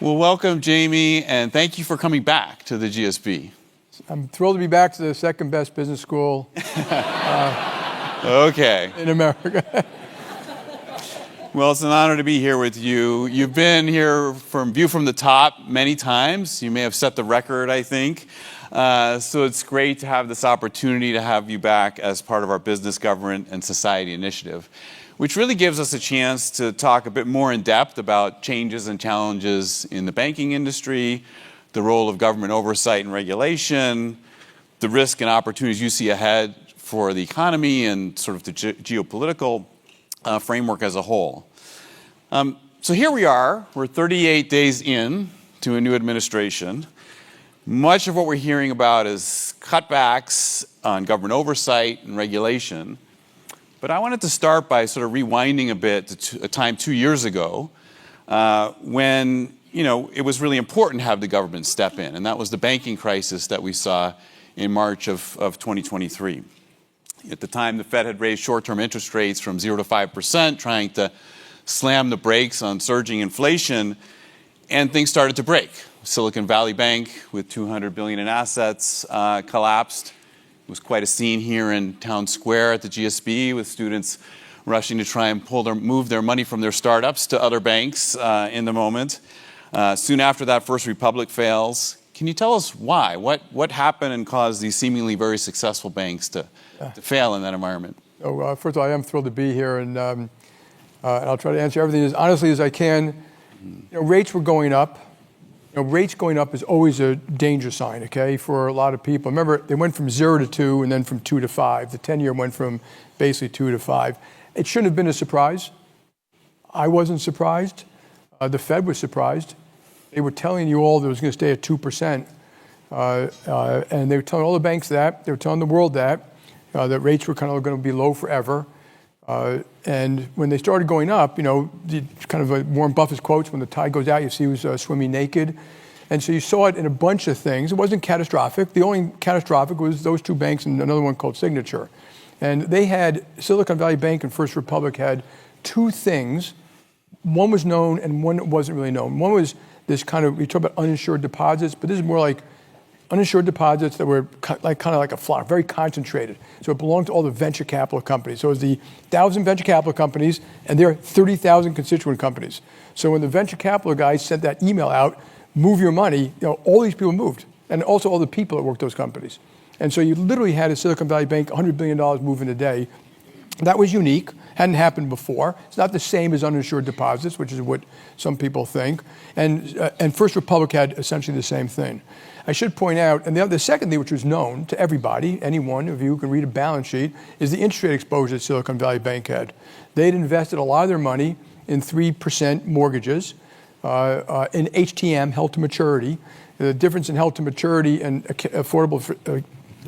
Well, welcome, Jamie, and thank you for coming back to the GSB. I'm thrilled to be back to the second best business school Okay. in America. Well, it's an honor to be here with you. You've been here from View from the Top many times. You may have set the record, I think. So it's great to have this opportunity to have you back as part of our Business, Government, and Society initiative, which really gives us a chance to talk a bit more in depth about changes and challenges in the banking industry, the role of government oversight and regulation, the risk and opportunities you see ahead for the economy and sort of the geopolitical framework as a whole. So here we are, we're 38 days in to a new administration. Much of what we're hearing about is cutbacks on government oversight and regulation. But I wanted to start by sort of rewinding a bit to a time 2 years ago when it was really important to have the government step in, and that was the banking crisis that we saw in March of 2023. At the time, the Fed had raised short-term interest rates from 0 to 5%, trying to slam the brakes on surging inflation, and things started to break. Silicon Valley Bank, with $200 billion in assets, collapsed. It was quite a scene here in Town Square at the GSB, with students rushing to try and move their money from their startups to other banks in the moment. Soon after that, First Republic fails. Can you tell us why? What happened and caused these seemingly very successful banks to fail in that environment? First of all, I am thrilled to be here, and I'll try to answer everything as honestly as I can. Rates were going up. Rates going up is always a danger sign, okay, for a lot of people. Remember, they went from 0 to 2 and then from 2 to 5. The 10-year went from basically 2 to 5. It shouldn't have been a surprise. I wasn't surprised. The Fed was surprised. They were telling you all that it was going to stay at 2%. And they were telling all the banks that. They were telling the world that rates were kind of going to be low forever. And when they started going up, kind of Warren Buffett's quotes, when the tide goes out, you see who's swimming naked. And so you saw it in a bunch of things. It wasn't catastrophic. The only catastrophic was those two banks and another one called Signature. And they had, Silicon Valley Bank and First Republic had two things. One was known and one wasn't really known. One was this kind of, we talk about uninsured deposits, but this is more like uninsured deposits that were kind of like a flock, very concentrated. So it belonged to all the venture capital companies. So it was the 1,000 venture capital companies and their 30,000 constituent companies. So when the venture capital guys sent that email out, move your money, all these people moved. And also all the people that worked those companies. And so you literally had a Silicon Valley Bank, $100 billion move in a day. That was unique, hadn't happened before. It's not the same as uninsured deposits, which is what some people think. And First Republic had essentially the same thing. I should point out, and the second thing which was known to everybody, any one of you who can read a balance sheet, is the interest rate exposure that Silicon Valley Bank had. They'd invested a lot of their money in 3% mortgages, in HTM, held to maturity. The difference in held to maturity and affordable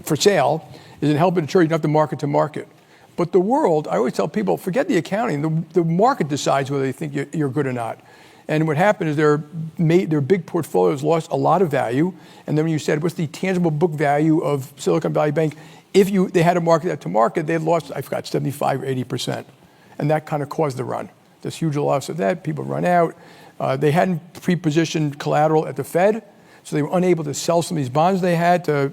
for sale is in held to maturity, you don't have to market to market. But the world, I always tell people, forget the accounting. The market decides whether they think you're good or not. And what happened is their big portfolios lost a lot of value. And then when you said, what's the tangible book value of Silicon Valley Bank? If they had to market that to market, they had lost, I forgot, 75 or 80%. And that kind of caused the run. This huge loss of that, people run out. They hadn't pre-positioned collateral at the Fed, so they were unable to sell some of these bonds they had. They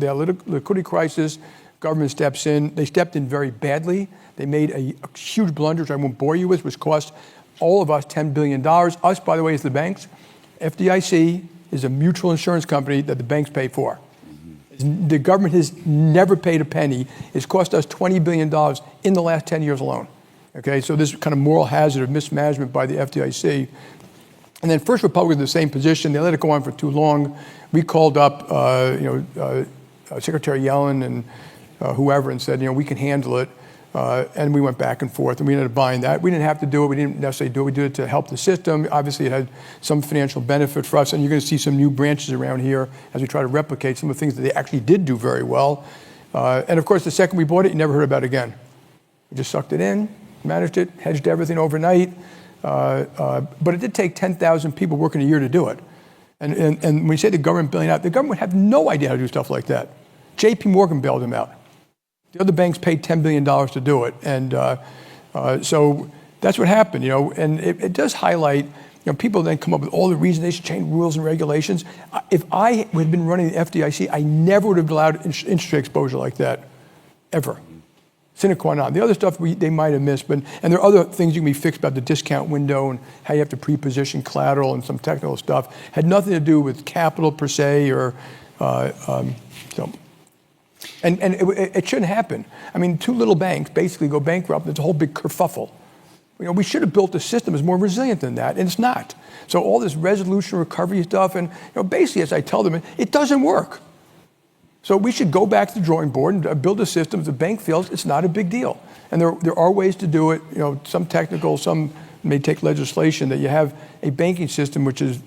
had a liquidity crisis. Government steps in. They stepped in very badly. They made a huge blunder, which I won't bore you with, which cost all of us $10 billion. Us, by the way, is the banks. FDIC is a mutual insurance company that the banks pay for. Mm-hmm. The government has never paid a penny. It's cost us $20 billion in the last 10 years alone. Okay, so this kind of moral hazard of mismanagement by the FDIC. And then First Republic in the same position. They let it go on for too long. We called up, Secretary Yellen and whoever and said, we can handle it. And we went back and forth, and we ended up buying that. We didn't have to do it. We didn't necessarily do it. We did it to help the system. Obviously, it had some financial benefit for us, and you're going to see some new branches around here as we try to replicate some of the things that they actually did do very well. And, of course, the second we bought it, you never heard about it again. We just sucked it in, managed it, hedged everything overnight. But it did take 10,000 people working a year to do it. And when you say the government bailing out, the government had no idea how to do stuff like that. JPMorgan bailed them out. The other banks paid $10 billion to do it. And so that's what happened, and it does highlight, people then come up with all the reasons they should change rules and regulations. If I had been running the FDIC, I never would have allowed interest rate exposure like that, ever. Sine qua non. The other stuff they might have missed, and there are other things you can be fixed about the discount window and how you have to pre-position collateral and some technical stuff. Had nothing to do with capital per se or so. And it shouldn't happen. I mean, two little banks basically go bankrupt. It's a whole big kerfuffle. We should have built a system that's more resilient than that, and it's not. So all this resolution recovery stuff, and basically, as I tell them, it doesn't work. So we should go back to the drawing board and build a system. If the bank fails, it's not a big deal. And there are ways to do it. Some technical, some may take legislation that you have a banking system which is,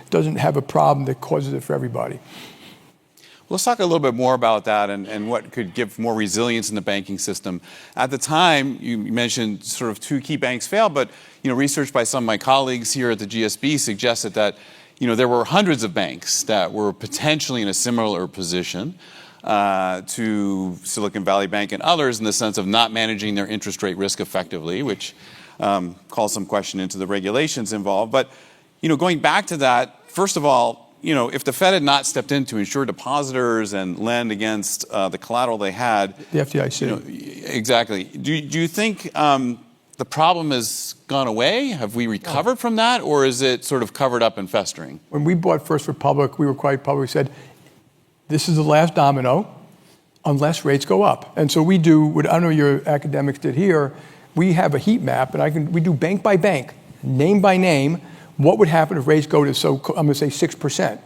doesn't have a problem that causes it for everybody. Let's talk a little bit more about that and what could give more resilience in the banking system. At the time, you mentioned sort of two key banks failed, but research by some of my colleagues here at the GSB suggested that there were hundreds of banks that were potentially in a similar position to Silicon Valley Bank and others in the sense of not managing their interest rate risk effectively, which calls some question into the regulations involved. But going back to that, first of all, if the Fed had not stepped in to insure depositors and lend against the collateral they had, the FDIC, exactly. Do you think the problem has gone away? Have we recovered from that, or is it sort of covered up and festering? When we bought First Republic, we were quite public. We said, "This is the last domino, unless rates go up." And so we do what I don't know your academics did here. We have a heat map, and we do bank by bank, name by name. What would happen if rates go to, I'm going to say 6%?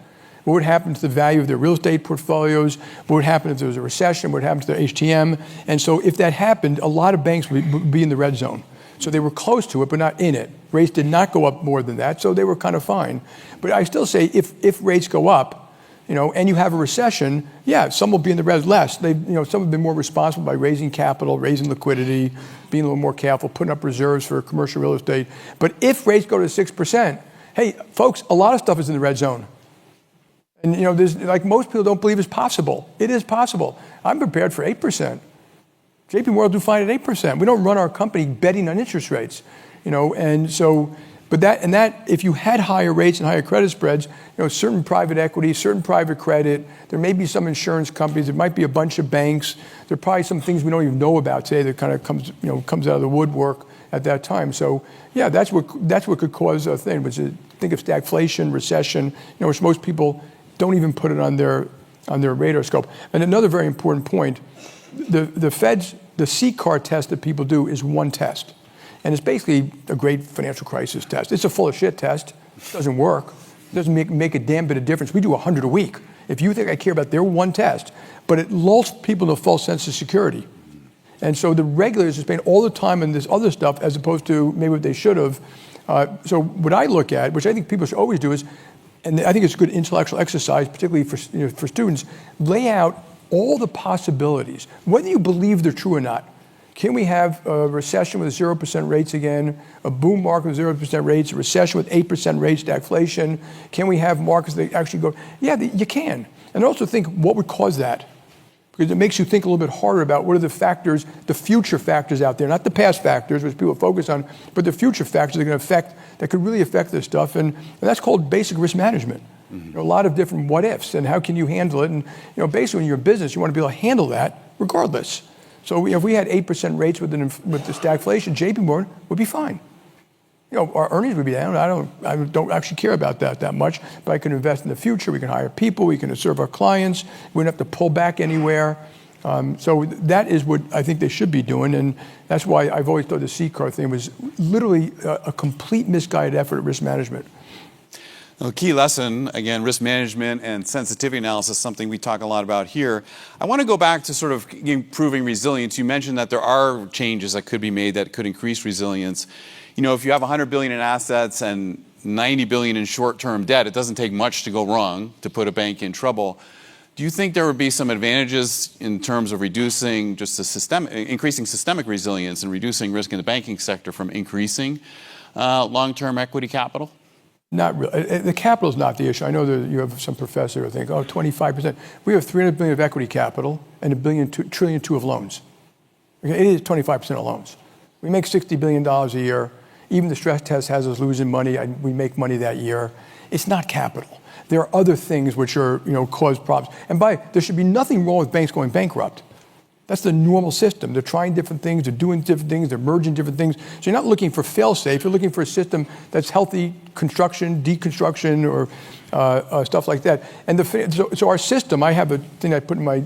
What would happen to the value of their real estate portfolios? What would happen if there was a recession? What would happen to their HTM? And so if that happened, a lot of banks would be in the red zone. So they were close to it, but not in it. Rates did not go up more than that, so they were kind of fine. But I still say if rates go up, and you have a recession, some will be in the red less. Some have been more responsible by raising capital, raising liquidity, being a little more careful, putting up reserves for commercial real estate. But if rates go to 6%, hey, folks, a lot of stuff is in the red zone. And there's most people don't believe it's possible. It is possible. I'm prepared for 8%. JPMorgan do fine at 8%. We don't run our company betting on interest rates, and so. But that if you had higher rates and higher credit spreads, certain private equity, certain private credit, there may be some insurance companies, there might be a bunch of banks, there are probably some things we don't even know about today that kind of comes out of the woodwork at that time. So that's what could cause a thing, which is think of stagflation, recession, which most people don't even put it on their radar scope. And another very important point, the Fed's the CCAR test that people do is one test. And it's basically a great financial crisis test. It's a full of shit test. It doesn't work. It doesn't make a damn bit of difference. We do 100 a week. If you think I care about their one test, but it lulls people to a false sense of security. And so the regulators are spending all the time on this other stuff as opposed to maybe what they should have. So what I look at, which I think people should always do is, and I think it's a good intellectual exercise, particularly for students, lay out all the possibilities, whether you believe they're true or not. Can we have a recession with 0% rates again, a boom market with 0% rates, a recession with 8% rates, stagflation? Can we have markets that actually go? Yeah, you can. And also think what would cause that? Because it makes you think a little bit harder about what are the factors, the future factors out there, not the past factors, which people focus on, but the future factors that could really affect this stuff. And that's called basic risk management. Mm-hmm. There are a lot of different what ifs, and how can you handle it? And basically, when you're a business, you want to be able to handle that regardless. So if we had 8% rates with the stagflation, JPMorgan would be fine. Our earnings would be down. I don't actually care about that much, but I can invest in the future. We can hire people. We can serve our clients. We don't have to pull back anywhere. So that is what I think they should be doing, and that's why I've always thought the CCAR thing was literally a complete misguided effort at risk management. The key lesson, again, risk management and sensitivity analysis, something we talk a lot about here. I want to go back to sort of improving resilience. You mentioned that there are changes that could be made that could increase resilience. If you have $100 billion in assets and $90 billion in short-term debt, it doesn't take much to go wrong to put a bank in trouble. Do you think there would be some advantages in terms of reducing increasing systemic resilience and reducing risk in the banking sector from increasing long-term equity capital? Not really. The capital is not the issue. I know that you have some professor who think, 25%. We have $300 billion of equity capital and $1.2 trillion of loans. It is 25% of loans. We make $60 billion a year. Even the stress test has us losing money. We make money that year. It's not capital. There are other things which are, cause problems. And there should be nothing wrong with banks going bankrupt. That's the normal system. They're trying different things. They're doing different things. They're merging different things. So you're not looking for fail-safe. You're looking for a system that's healthy construction, deconstruction, or stuff like that. And so our system, I have a thing I put in my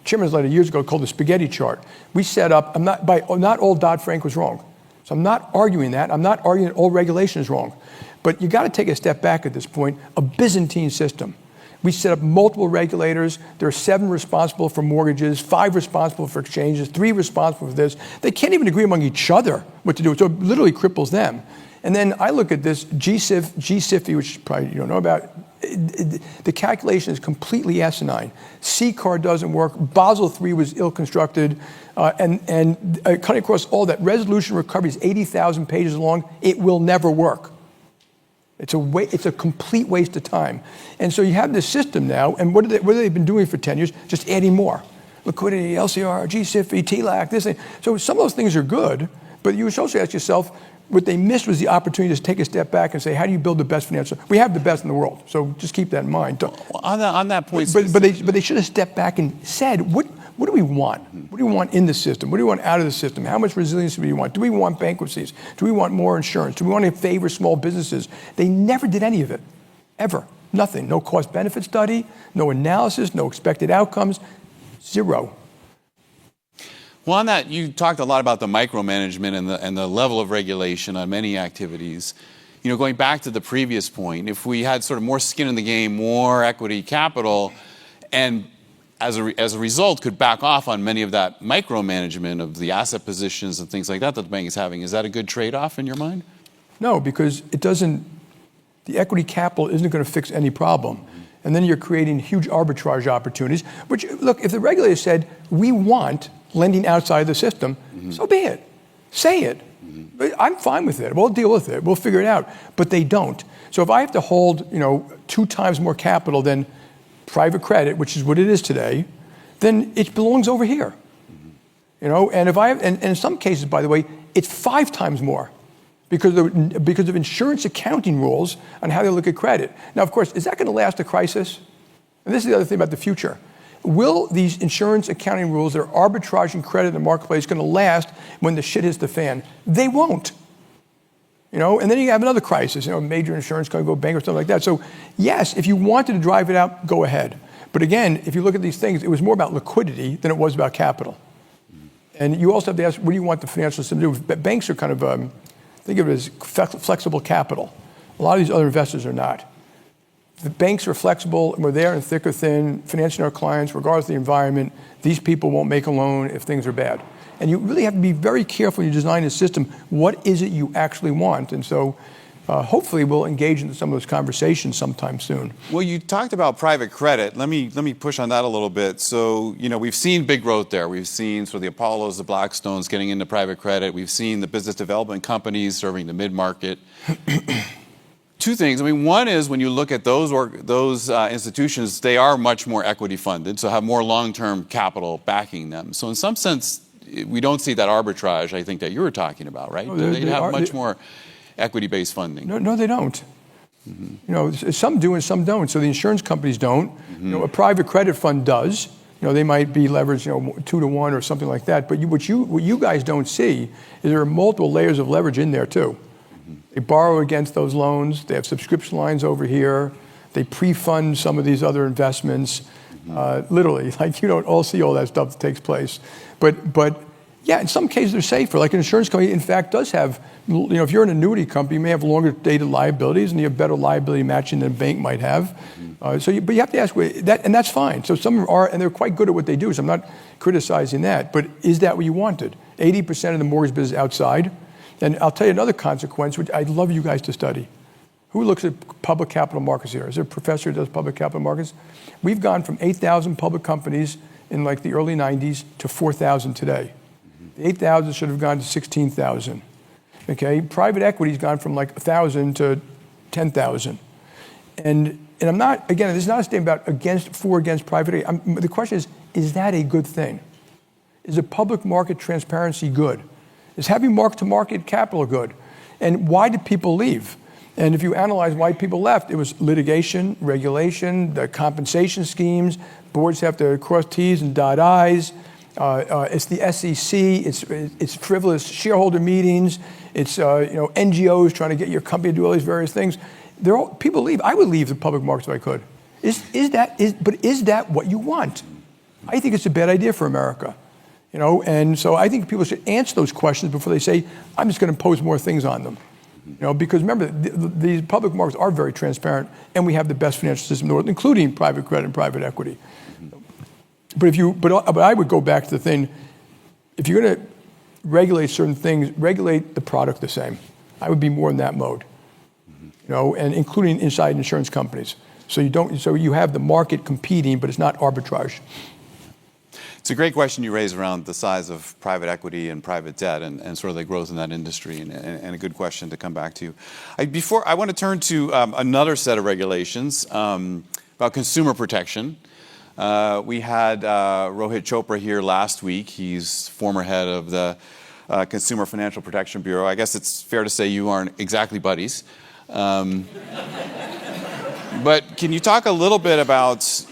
chairman's letter years ago called the spaghetti chart. We set up, not all Dodd-Frank was wrong. So I'm not arguing that. I'm not arguing that all regulation is wrong. But you got to take a step back at this point, a Byzantine system. We set up multiple regulators. There are 7 responsible for mortgages, 5 responsible for exchanges, 3 responsible for this. They can't even agree among each other what to do. So it literally cripples them. And then I look at this GSIFI, which probably you don't know about. The calculation is completely asinine. CCAR doesn't work. Basel III was ill-constructed. And cutting across all that, resolution recovery is 80,000 pages long. It will never work. It's a complete waste of time. And so you have this system now, and what have they been doing for 10 years? Just adding more. Liquidity, LCR, GSIFI, TLAC, this thing. So some of those things are good, but you should also ask yourself, what they missed was the opportunity to take a step back and say, how do you build the best financial? We have the best in the world, so just keep that in mind. Well, on that point, but they should have stepped back and said, what do we want? What do we want in the system? What do we want out of the system? How much resilience do we want? Do we want bankruptcies? Do we want more insurance? Do we want to favor small businesses? They never did any of it, ever. Nothing. No cost-benefit study, no analysis, no expected outcomes, zero. Well, on that, you talked a lot about the micromanagement and the level of regulation on many activities. Going back to the previous point, if we had sort of more skin in the game, more equity capital, and as a result could back off on many of that micromanagement of the asset positions and things like that the bank is having, is that a good trade-off in your mind? No, because the equity capital isn't going to fix any problem. And then you're creating huge arbitrage opportunities, which, look, if the regulator said, we want lending outside the system, so be it. Say it. I'm fine with it. We'll deal with it. We'll figure it out. But they don't. So if I have to hold, 2 times more capital than private credit, which is what it is today, then it belongs over here. And and in some cases, by the way, it's 5 times more because of insurance accounting rules on how they look at credit. Now, of course, is that going to last a crisis? And this is the other thing about the future. Will these insurance accounting rules that are arbitraging credit in the marketplace going to last when the shit hits the fan? They won't. And then you have another crisis, major insurance company go bankrupt, something like that. So yes, if you wanted to drive it out, go ahead. But again, if you look at these things, it was more about liquidity than it was about capital. And you also have to ask, what do you want the financial system to do? Banks are kind of, think of it as flexible capital. A lot of these other investors are not. The banks are flexible, and we're there in thick or thin, financing our clients, regardless of the environment. These people won't make a loan if things are bad. And you really have to be very careful when you design a system. What is it you actually want? And so hopefully we'll engage in some of those conversations sometime soon. Well, you talked about private credit. Let me push on that a little bit. So, we've seen big growth there. We've seen sort of the Apollos, the Blackstones getting into private credit. We've seen the business development companies serving the mid-market. 2 things. One is when you look at those institutions, they are much more equity funded, so have more long-term capital backing them. So in some sense, we don't see that arbitrage, I think, that you were talking about, right? No, they have much more equity-based funding. No, they don't. Some do and some don't. So the insurance companies don't. A private credit fund does. They might be leveraged, 2 to 1 or something like that. But what you guys don't see is there are multiple layers of leverage in there too. They borrow against those loans. They have subscription lines over here. They pre-fund some of these other investments. Literally, you don't all see all that stuff that takes place. But yeah, in some cases they're safer. Like an insurance company, in fact, does have, if you're an annuity company, you may have longer dated liabilities and you have better liability matching than a bank might have. But you have to ask, and that's fine. So some are, and they're quite good at what they do, so I'm not criticizing that. But is that what you wanted? 80% of the mortgage business outside. And I'll tell you another consequence, which I'd love you guys to study. Who looks at public capital markets here? Is there a professor who does public capital markets? We've gone from 8,000 public companies in the early 90s to 4,000 today. The 8,000 should have gone to 16,000. Okay, private equity's gone from 1,000 to 10,000. And I'm not, again, this is not a statement about against private equity. The question is that a good thing? Is a public market transparency good? Is having mark-to-market capital good? And why did people leave? And if you analyze why people left, it was litigation, regulation, the compensation schemes. Boards have to cross T's and dot I's. It's the SEC. It's frivolous shareholder meetings. It's NGOs trying to get your company to do all these various things. People leave. I would leave the public markets if I could. But is that what you want? I think it's a bad idea for America. And so I think people should answer those questions before they say, I'm just going to impose more things on them. Because remember, these public markets are very transparent, and we have the best financial system in the world, including private credit and private equity. But I would go back to the thing, if you're going to regulate certain things, regulate the product the same. I would be more in that mode, and including inside insurance companies. So you have the market competing, but it's not arbitrage. It's a great question you raise around the size of private equity and private debt and sort of the growth in that industry, and a good question to come back to. I want to turn to another set of regulations about consumer protection. We had Rohit Chopra here last week. He's former head of the Consumer Financial Protection Bureau. I guess it's fair to say you aren't exactly buddies. But can you talk a little bit about,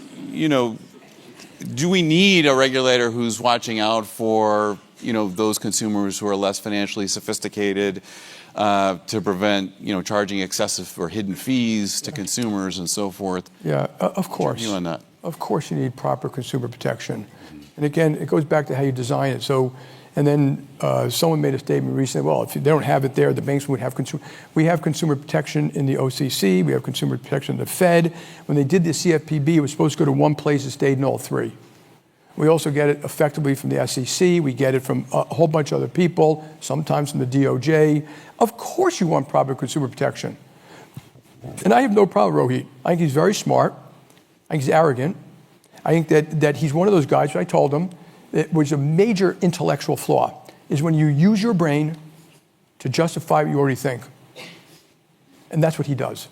do we need a regulator who's watching out for, those consumers who are less financially sophisticated to prevent, charging excessive or hidden fees to consumers and so forth? Yeah, of course. You on that? Of course you need proper consumer protection. And again, it goes back to how you design it. And then someone made a statement recently, well, if they don't have it there, the banks would have consumer. We have consumer protection in the OCC. We have consumer protection in the Fed. When they did the CFPB, it was supposed to go to one place. It stayed in all three. We also get it effectively from the SEC. We get it from a whole bunch of other people, sometimes from the DOJ. Of course you want proper consumer protection. And I have no problem with Rohit. I think he's very smart. I think he's arrogant. I think that he's one of those guys, I told him, it was a major intellectual flaw, is when you use your brain to justify what you already think. And that's what he does.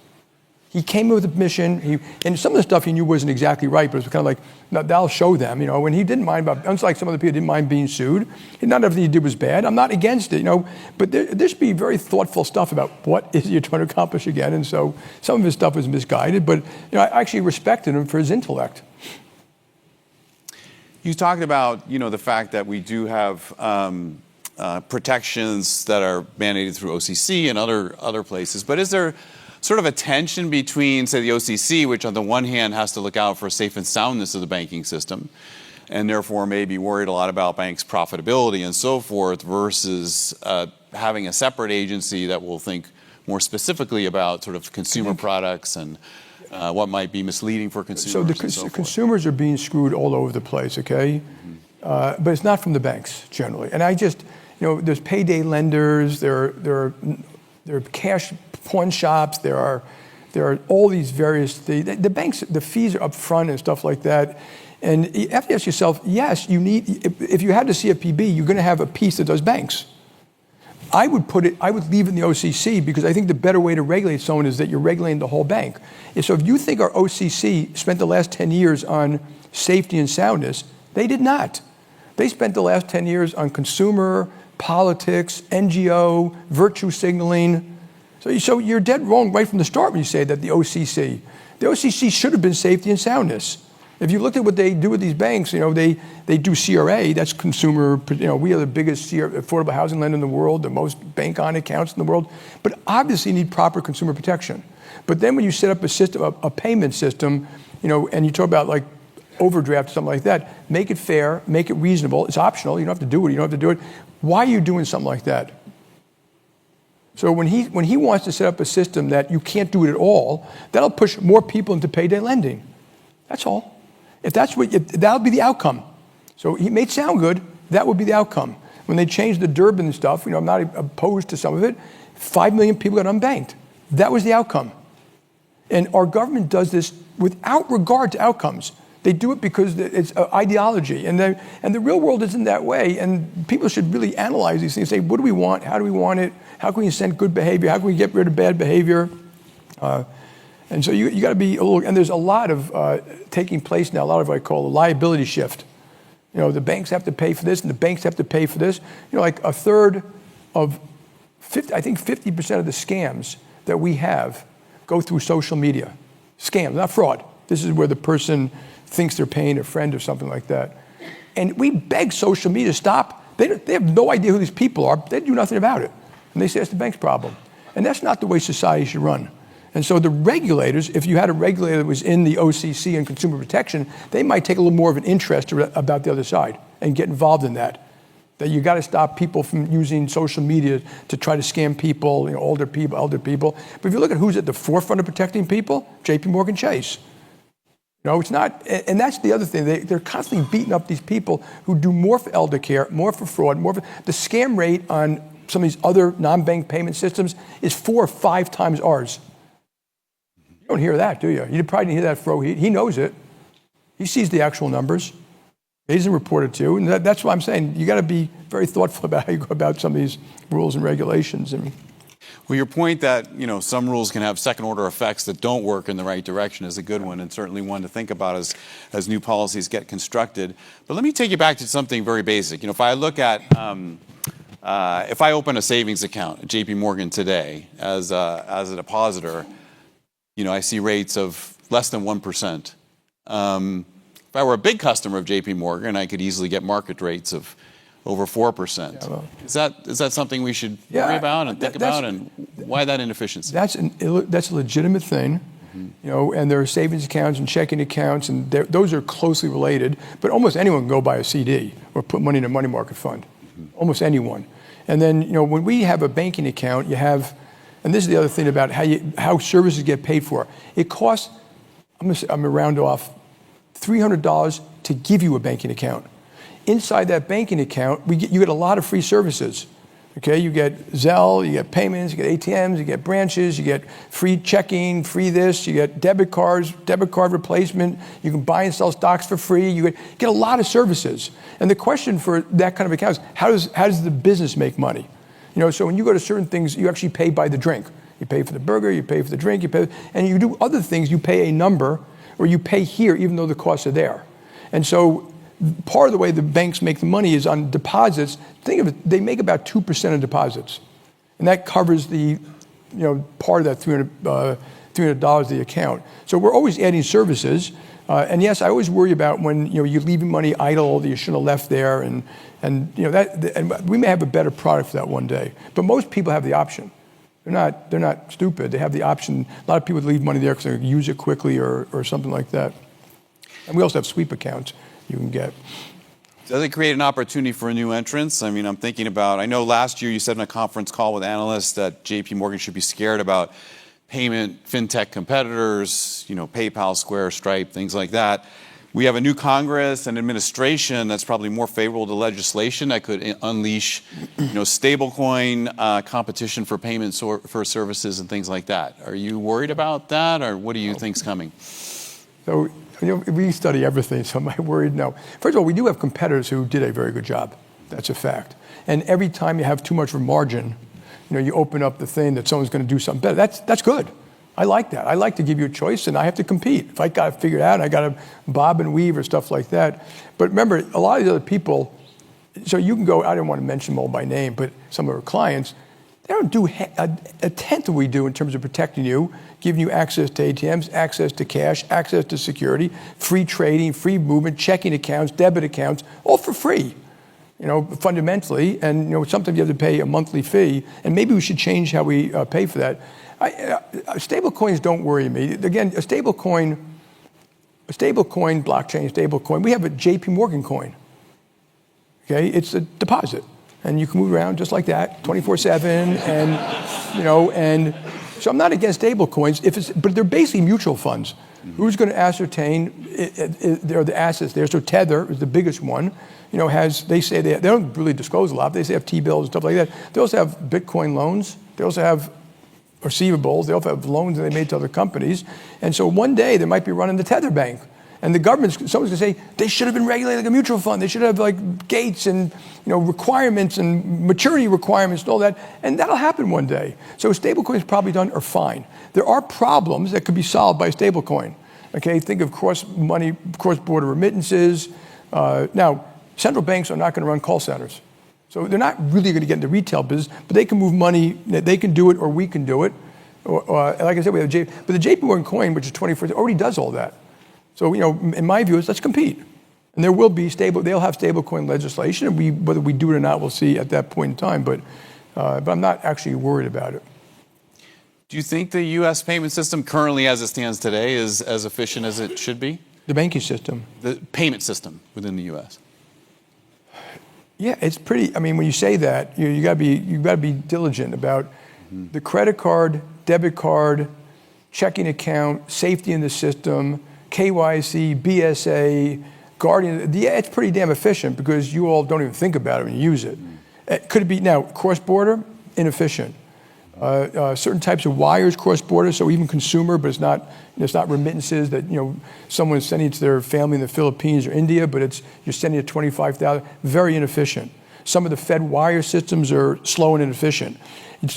He came with a mission, and some of the stuff he knew wasn't exactly right, but it was kind of like, no, that'll show them, when he didn't mind unlike some other people, didn't mind being sued. Not everything he did was bad. I'm not against it, but there should be very thoughtful stuff about what is you're trying to accomplish again, and so some of his stuff was misguided, but I actually respected him for his intellect. You talked about, the fact that we do have protections that are mandated through OCC and other places. But is there sort of a tension between, say, the OCC, which on the one hand has to look out for safe and soundness of the banking system, and therefore may be worried a lot about banks' profitability and so forth, versus having a separate agency that will think more specifically about sort of consumer products and what might be misleading for consumers. So the consumers are being screwed all over the place, okay? Mm-hmm. But it's not from the banks generally. And I just, there's payday lenders, there are cash pawn shops, there are all these various things. The banks, the fees are up front and stuff like that. And you have to ask yourself, yes, if you had the CFPB, you're going to have a piece that does banks. I would leave it in the OCC because I think the better way to regulate someone is that you're regulating the whole bank. And so if you think our OCC spent the last 10 years on safety and soundness, they did not. They spent the last 10 years on consumer, politics, NGO, virtue signaling. So you're dead wrong right from the start when you say that the OCC should have been safety and soundness. If you look at what they do with these banks, they do CRA, that's consumer, we are the biggest affordable housing lender in the world, the most bank-on accounts in the world, but obviously you need proper consumer protection. But then when you set up a system, a payment system, and you talk about like overdraft or something like that, make it fair, make it reasonable, it's optional, you don't have to do it, Why are you doing something like that? So when he wants to set up a system that you can't do it at all, that'll push more people into payday lending. That's all. That'll be the outcome. So it may sound good, that would be the outcome. When they changed the Durbin stuff, I'm not opposed to some of it, 5 million people got unbanked. That was the outcome. And our government does this without regard to outcomes. They do it because it's ideology. And the real world isn't that way. And people should really analyze these things, say, what do we want? How do we want it? How can we incent good behavior? How can we get rid of bad behavior? And so you got to be a little, and there's a lot of taking place now, a lot of what I call a liability shift. The banks have to pay for this, and the banks have to pay for this. Like a third of I think 50% of the scams that we have go through social media. Scams, not fraud. This is where the person thinks they're paying a friend or something like that. And we beg social media to stop. They have no idea who these people are. They do nothing about it. And they say it's the bank's problem. And that's not the way society should run. And so the regulators, if you had a regulator that was in the OCC and consumer protection, they might take a little more of an interest about the other side and get involved in that. That you got to stop people from using social media to try to scam people, older people, elder people. But if you look at who's at the forefront of protecting people, JPMorgan Chase. It's not, and that's the other thing. They're constantly beating up these people who do more for elder care, more for fraud, the scam rate on some of these other non-bank payment systems is 4 or 5 times ours. You don't hear that, do you? You probably didn't hear that from He knows it. He sees the actual numbers. He doesn't report it to, and that's why I'm saying you got to be very thoughtful about how you go about some of these rules and regulations. Well, your point that some rules can have second-order effects that don't work in the right direction is a good one, and certainly one to think about as new policies get constructed. But let me take you back to something very basic. If I look at if I open a savings account at JPMorgan today as a depositor, I see rates of less than 1%. If I were a big customer of JPMorgan, I could easily get market rates of over 4%. Yeah, well, is that something we should worry about and think about, and why that inefficiency? That's a legitimate thing, and there are savings accounts and checking accounts, and those are closely related. But almost anyone can go buy a CD or put money in a money market fund. Almost anyone. And then when we have a banking account, you have, and this is the other thing about how services get paid for. It costs, I'm gonna round off, $300 to give you a banking account. Inside that banking account, you get a lot of free services. Okay, you get Zelle, you get payments, you get ATMs, you get branches, you get free checking, free this, you get debit cards, debit card replacement, you can buy and sell stocks for free, you get a lot of services. And the question for that kind of account is, how does the business make money? So when you go to certain things, you actually pay by the drink. You pay for the burger, you pay for the drink, and you do other things, you pay a number, or you pay here even though the costs are there. And so part of the way the banks make the money is on deposits. Think of it, they make about 2% of deposits. And that covers the, part of that $300 of the account. So we're always adding services. And yes, I always worry about when, you're leaving money idle that you shouldn't have left there. And we may have a better product for that one day. But most people have the option. They're not stupid. They have the option. A lot of people leave money there because they use it quickly or something like that. And we also have sweep accounts you can get. Does it create an opportunity for new entrants? I'm thinking about, I know last year you said in a conference call with analysts that JPMorgan should be scared about payment fintech competitors, PayPal, Square, Stripe, things like that. We have a new Congress and administration that's probably more favorable to legislation that could unleash, stablecoin competition for payments or for services and things like that. Are you worried about that, or what do you think's coming? So, we study everything, so am I worried? No. First of all, we do have competitors who did a very good job. That's a fact. And every time you have too much of a margin, you open up the thing that someone's going to do something better. That's good. I like that. I like to give you a choice, and I have to compete. If I got to figure it out, I got to bob and weave or stuff like that. But remember, a lot of the other people, so you can go, I don't want to mention them all by name, but some of our clients, they don't do a tenth of what we do in terms of protecting you, giving you access to ATMs, access to cash, access to security, free trading, free movement, checking accounts, debit accounts, all for free, fundamentally. And sometimes you have to pay a monthly fee, and maybe we should change how we pay for that. Stable coins don't worry me. Again, a stable coin, blockchain stable coin, we have a JPMorgan coin. Okay, it's a deposit. And you can move around just like that, 24/7, and so I'm not against stable coins, but they're basically mutual funds. Mm-hmm. Who's going to ascertain there are the assets there? So Tether is the biggest one. They say they don't really disclose a lot. But they say have T-bills and stuff like that. They also have Bitcoin loans. They also have receivables. They also have loans that they made to other companies. And so one day they might be running the Tether Bank. And the government, someone's going to say, they should have been regulated like a mutual fund. They should have gates and requirements and maturity requirements and all that. And that'll happen one day. So stablecoins probably are fine. There are problems that could be solved by a stablecoin. Okay, think of cross-border remittances. Now, central banks are not going to run call centers. So they're not really going to get into retail business, but they can move money. They can do it, or we can do it. Or like I said, we have but the JPMorgan coin, which is 24, already does all that. So in my view, is let's compete, and there will be they'll have stablecoin legislation, and whether we do it or not, we'll see at that point in time. But I'm not actually worried about it. Do you think the U.S. payment system currently, as it stands today, is as efficient as it should be? The banking system. The payment system within the U.S. Yeah, it's pretty. I mean, when you say that, you got to be diligent about the credit card, debit card, checking account, safety in the system, KYC, BSA, Guardian. Yeah, it's pretty damn efficient because you all don't even think about it when you use it. Could it be now cross-border? Inefficient. Certain types of wires cross-border, so even consumer, but it's not remittances that someone's sending to their family in the Philippines or India, but you're sending it 25,000. Very inefficient. Some of the Fed wire systems are slow and inefficient.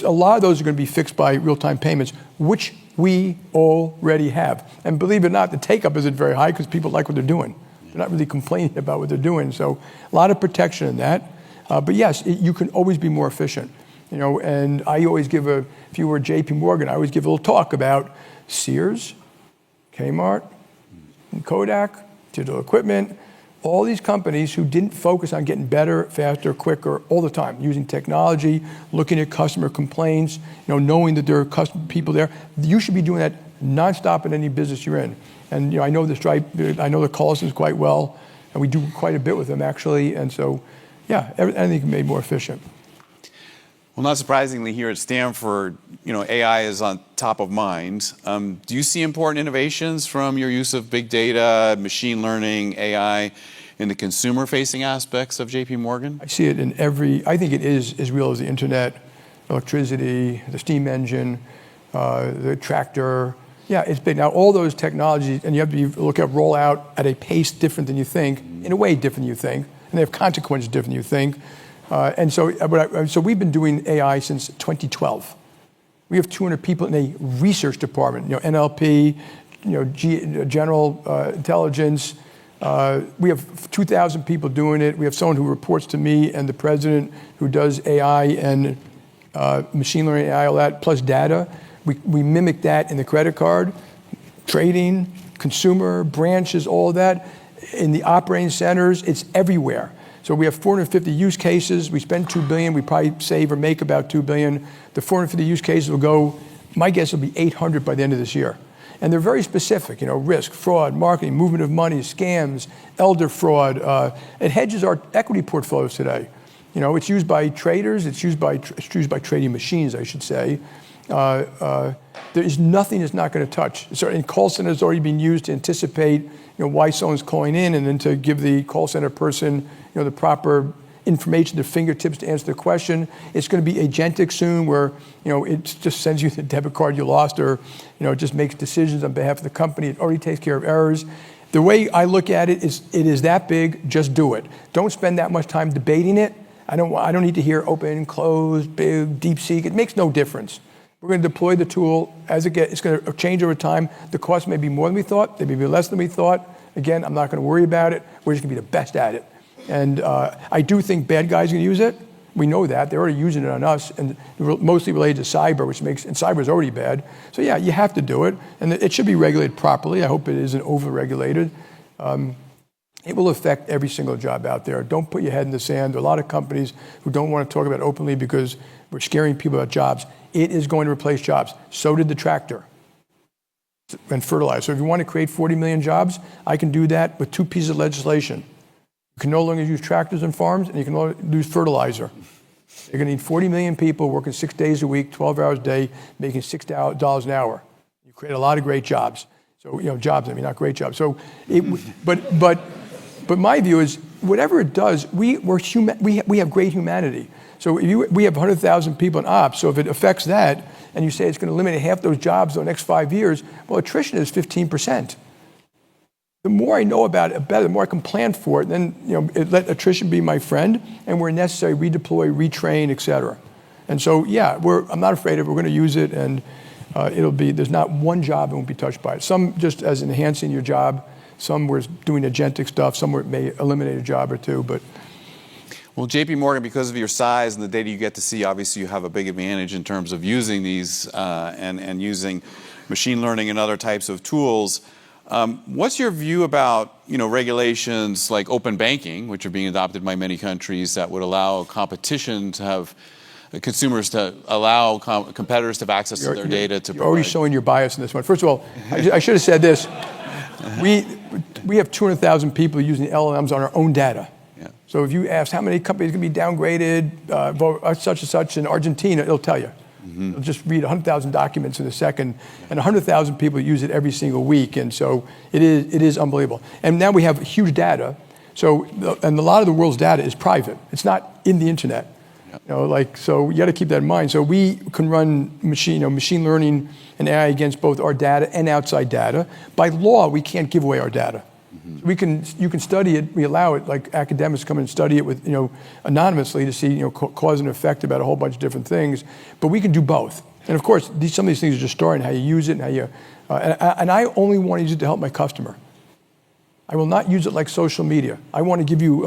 A lot of those are going to be fixed by real-time payments, which we already have. And believe it or not, the take-up isn't very high because people like what they're doing. They're not really complaining about what they're doing. So a lot of protection in that. But yes, you can always be more efficient. And I always give if you were JPMorgan, I always give a little talk about Sears, Kmart, and Kodak, Digital Equipment, all these companies who didn't focus on getting better, faster, quicker all the time, using technology, looking at customer complaints, knowing that there are people there. You should be doing that nonstop in any business you're in. And I know the Stripe, I know the Collisons quite well, and we do quite a bit with them actually. And so, yeah, everything can be made more efficient. Well, not surprisingly, here at Stanford, AI is on top of mind. Do you see important innovations from your use of big data, machine learning, AI in the consumer-facing aspects of JPMorgan? I see it in I think it is as real as the internet, electricity, the steam engine, the tractor. Yeah, it's big. Now, all those technologies, and you have to look at rollout at a pace different than you think, in a way different than you think, and they have consequences different than you think. And so we've been doing AI since 2012. We have 200 people in a research department, NLP, general intelligence. We have 2,000 people doing it. We have someone who reports to me and the president who does AI and machine learning, AI, all that, plus data. We mimic that in the credit card, trading, consumer, branches, all of that. In the operating centers, it's everywhere. So we have 450 use cases. We spend $2 billion. We probably save or make about $2 billion. The 450 use cases will go, my guess will be 800 by the end of this year. And they're very specific, risk, fraud, marketing, movement of money, scams, elder fraud. It hedges our equity portfolios today. It's used by traders. It's used by trading machines, I should say. There is nothing it's not going to touch. So in call center has already been used to anticipate why someone's calling in, and then to give the call center person the proper information, their fingertips to answer the question. It's going to be agentic soon, where it just sends you the debit card you lost, or it just makes decisions on behalf of the company. It already takes care of errors. The way I look at it is that big. Just do it. Don't spend that much time debating it. I don't need to hear open, closed, big, deep seek. It makes no difference. We're going to deploy the tool as it's going to change over time. The cost may be more than we thought. They may be less than we thought. Again, I'm not going to worry about it. We're just going to be the best at it. And I do think bad guys are going to use it. We know that. They're already using it on us, and mostly related to cyber, and cyber is already bad. So yeah, you have to do it. And it should be regulated properly. I hope it isn't over-regulated. It will affect every single job out there. Don't put your head in the sand. There are a lot of companies who don't want to talk about it openly because we're scaring people about jobs. It is going to replace jobs. So did the tractor and fertilizer. So if you want to create 40 million jobs, I can do that with 2 pieces of legislation. You can no longer use tractors in farms, and you can no longer use fertilizer. You're going to need 40 million people working 6 days a week, 12 hours a day, making $6 an hour. You create a lot of great jobs. So, jobs, not great jobs. So, but my view is, whatever it does, we have great humanity. So we have 100,000 people in ops. So if it affects that, and you say it's going to eliminate half those jobs in the next 5 years, well, attrition is 15%. The more I know about it, the better. The more I can plan for it, then let attrition be my friend, and where necessary, redeploy, retrain, et cetera. And so, yeah, I'm not afraid of it. We're going to use it, and there's not one job that won't be touched by it. Some just as enhancing your job. Some were doing agentic stuff. Some where it may eliminate a job or two, but. Well, JPMorgan, because of your size and the data you get to see, obviously you have a big advantage in terms of using these and using machine learning and other types of tools. What's your view about regulations like open banking, which are being adopted by many countries that would allow competition to have consumers to allow competitors to have access to their data to You're already showing your bias in this one. First of all, I should have said this. We have 200,000 people using LLMs on our own data. Yeah. So if you ask how many companies can be downgraded, such and such in Argentina, it'll tell you. Mm-hmm. It'll just read 100,000 documents in a second, and 100,000 people use it every single week, and so it is unbelievable. And now we have huge data. So, and a lot of the world's data is private. It's not in the internet. So you got to keep that in mind. So we can run machine learning and AI against both our data and outside data. By law, we can't give away our data. Mm-hmm. So you can study it. We allow it, like academics come in and study it with anonymously to see cause and effect about a whole bunch of different things. But we can do both. And of course, some of these things are just starting how you use it and how you. And I only want to use it to help my customer. I will not use it like social media. I want to give you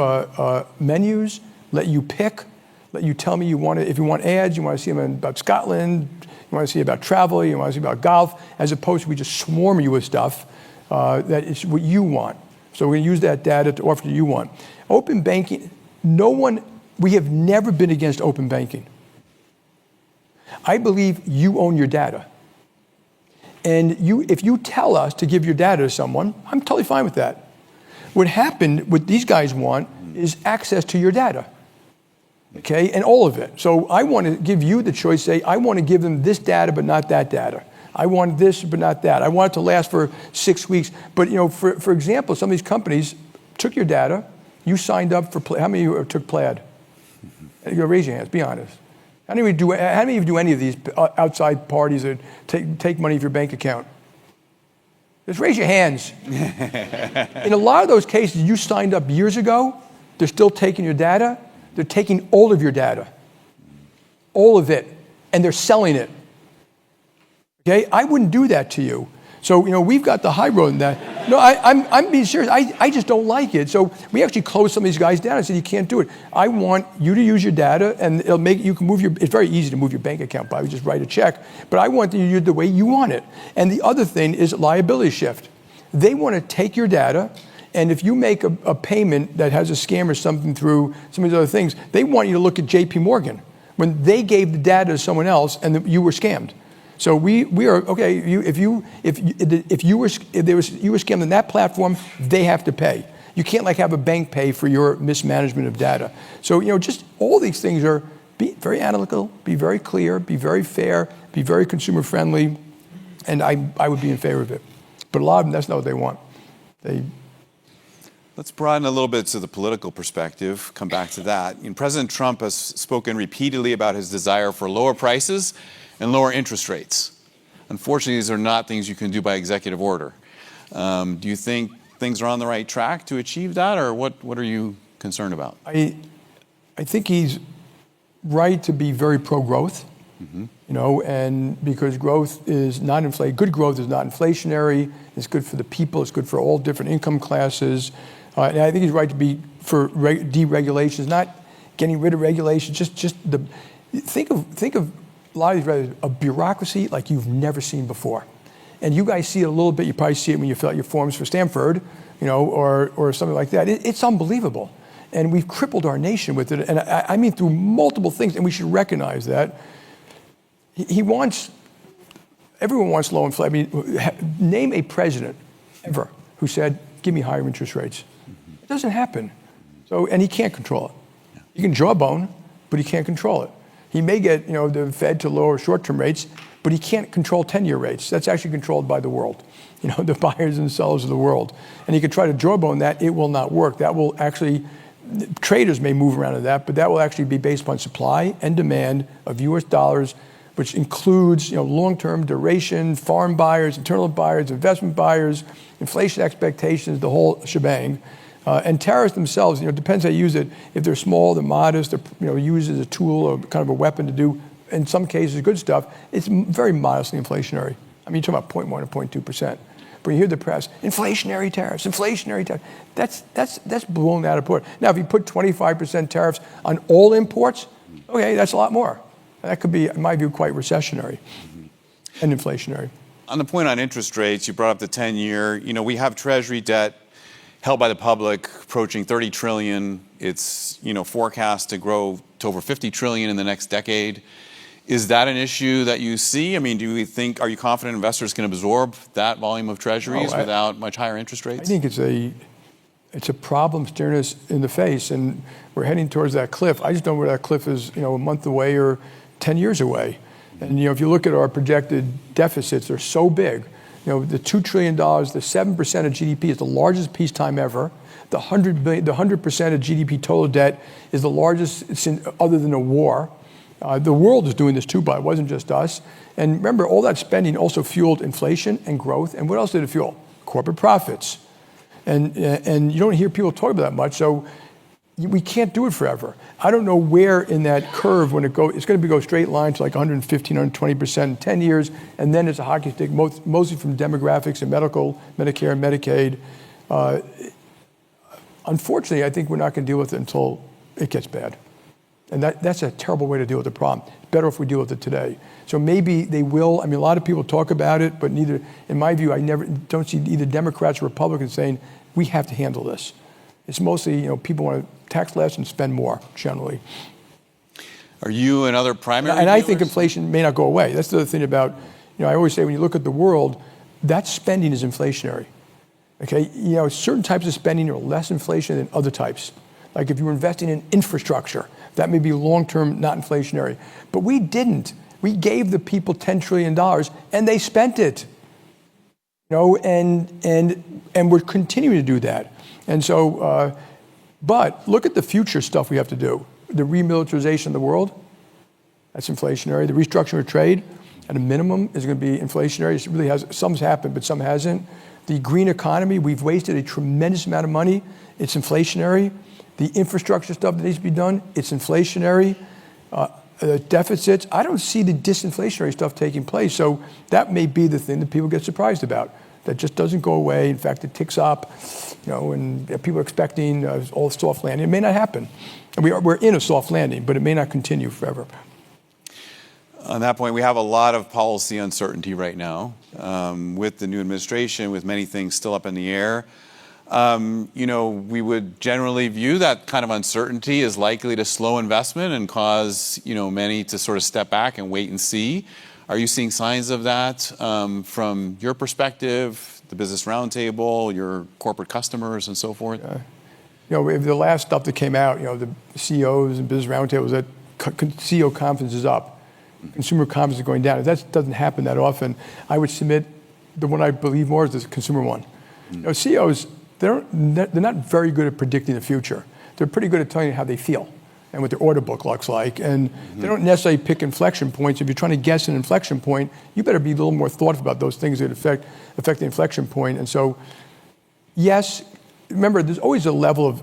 menus, let you pick. Let you tell me if you want ads, you want to see them about Scotland, you want to see about travel, you want to see about golf, as opposed to we just swarm you with stuff that is what you want. So we're going to use that data to offer what you want. Open banking, we have never been against open banking. I believe you own your data. And if you tell us to give your data to someone, I'm totally fine with that. What these guys want is access to your data. Okay, and all of it. So I want to give you the choice, say, I want to give them this data, but not that data. I want this, but not that. I want it to last for 6 weeks. But, for example, some of these companies took your data, you signed up for, how many of you took Plaid? Raise your hands, be honest. How many of you do any of these outside parties that take money from your bank account? Just raise your hands. In a lot of those cases, you signed up years ago, they're still taking your data. They're taking all of your data, all of it, and they're selling it. Okay, I wouldn't do that to you. So we've got the high road in that. No, I'm being serious. I just don't like it. So we actually closed some of these guys down and said you can't do it. I want you to use your data, and you can move it's very easy to move your bank account by just write a check. But I want you to use it the way you want it. And the other thing is liability shift. They want to take your data. And if you make a payment that has a scam or something through some of these other things, they want you to look at JPMorgan when they gave the data to someone else and you were scammed. So we are okay. If you were scammed on that platform, they have to pay. You can't have a bank pay for your mismanagement of data. So just all these things be very analytical, be very clear, be very fair, be very consumer friendly, and I would be in favor of it. But a lot of them, that's not what they want. Let's broaden a little bit to the political perspective, come back to that. President Trump has spoken repeatedly about his desire for lower prices and lower interest rates. Unfortunately, these are not things you can do by executive order. Do you think things are on the right track to achieve that, or what are you concerned about? I think he's right to be very pro-growth, and because growth is not good growth is not inflationary, it's good for the people, it's good for all different income classes. And I think he's right to be for deregulations, not getting rid of regulations. Think of a lot of these a bureaucracy like you've never seen before, and you guys see it a little bit. You probably see it when you fill out your forms for Stanford, or something like that. It's unbelievable, and we've crippled our nation with it. And I mean through multiple things, and we should recognize that. Everyone wants low inflation. I mean, name a president ever who said, "Give me higher interest rates." It doesn't happen. So, and he can't control it. Yeah. He can jawbone, but he can't control it. He may get, the Fed to lower short-term rates, but he can't control 10-year rates. That's actually controlled by the world, the buyers and sellers of the world. And he could try to jawbone that. It will not work. That will actually, traders may move around to that, but that will actually be based upon supply and demand of U.S. dollars, which includes long-term duration, foreign buyers, internal buyers, investment buyers, inflation expectations, the whole shebang. And tariffs themselves, depends how you use it. If they're small, they're modest, they're used as a tool or kind of a weapon to do, in some cases, good stuff. It's very modestly inflationary. I mean, you're talking about 0.1 or 0.2%. But you hear the press, inflationary tariffs, that's blown out of proportion. Now, if you put 25% tariffs on all imports, okay, that's a lot more. That could be, in my view, quite recessionary and inflationary. On the point on interest rates, you brought up the 10-year. We have Treasury debt held by the public approaching 30 trillion. It's, forecast to grow to over 50 trillion in the next decade. Is that an issue that you see? I mean, are you confident investors can absorb that volume of treasuries without much higher interest rates? I think it's a problem staring us in the face, and we're heading towards that cliff. I just don't know where that cliff is, a month away or 10 years away. And, if you look at our projected deficits, they're so big. The $2 trillion, the 7% of GDP is the largest peacetime ever. The 100% of GDP total debt is the largest since, other than a war. The world is doing this too, but it wasn't just us. And remember, all that spending also fueled inflation and growth. And what else did it fuel? Corporate profits. And you don't hear people talk about that much, so we can't do it forever. I don't know where in that curve when it's going to go straight line to like 115, 120% in 10 years, and then it's a hockey stick, mostly from demographics and Medicare and Medicaid. Unfortunately, I think we're not going to deal with it until it gets bad. And that's a terrible way to deal with the problem. It's better if we deal with it today. So maybe they will. I mean, a lot of people talk about it, but neither, in my view, I don't see either Democrats or Republicans saying, we have to handle this. It's mostly, people want to tax less and spend more, generally. Are you and other primary And I dealers? think inflation may not go away. That's the other thing about, I always say when you look at the world, that spending is inflationary. Okay, certain types of spending are less inflation than other types. Like if you were investing in infrastructure, that may be long-term, not inflationary. But we didn't. We gave the people $10 trillion and they spent it. And we're continuing to do that. And so, but look at the future stuff we have to do. The remilitarization of the world, that's inflationary. The restructuring of trade, at a minimum, is going to be inflationary. It really has, some's happened, but some hasn't. The green economy, we've wasted a tremendous amount of money. It's inflationary. The infrastructure stuff that needs to be done, it's inflationary. Deficits, I don't see the disinflationary stuff taking place. So that may be the thing that people get surprised about. That just doesn't go away. In fact, it ticks up, and people are expecting all soft landing. It may not happen. And we're in a soft landing, but it may not continue forever. On that point, we have a lot of policy uncertainty right now with the new administration, with many things still up in the air. We would generally view that kind of uncertainty as likely to slow investment and cause, many to sort of step back and wait and see. Are you seeing signs of that from your perspective, the Business Roundtable, your corporate customers, and so forth? The last stuff that came out, the CEOs and Business Roundtable was that CEO confidence is up. Consumer confidence is going down. That doesn't happen that often. I would submit the one I believe more is the consumer one. CEOs, they're not very good at predicting the future. They're pretty good at telling you how they feel and what their order book looks like. And they don't necessarily pick inflection points. If you're trying to guess an inflection point, you better be a little more thoughtful about those things that affect the inflection point. And so, yes, remember, there's always a level of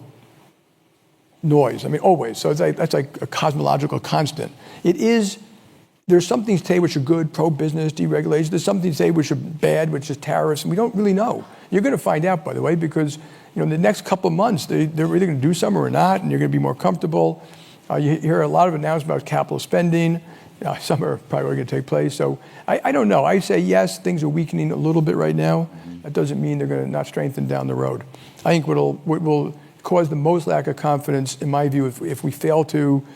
noise. I mean, always. So that's like a cosmological constant. There's some things today which are good, pro-business, deregulation. There's some things today which are bad, which is tariffs, and we don't really know. You're going to find out, by the way, because in the next couple of months, they're either going to do something or not, and you're going to be more comfortable. You hear a lot of announcements about capital spending. Some are probably going to take place. So I don't know. I say, yes, things are weakening a little bit right now. That doesn't mean they're going to not strengthen down the road. I think what will cause the most lack of confidence, in my view, if we fail to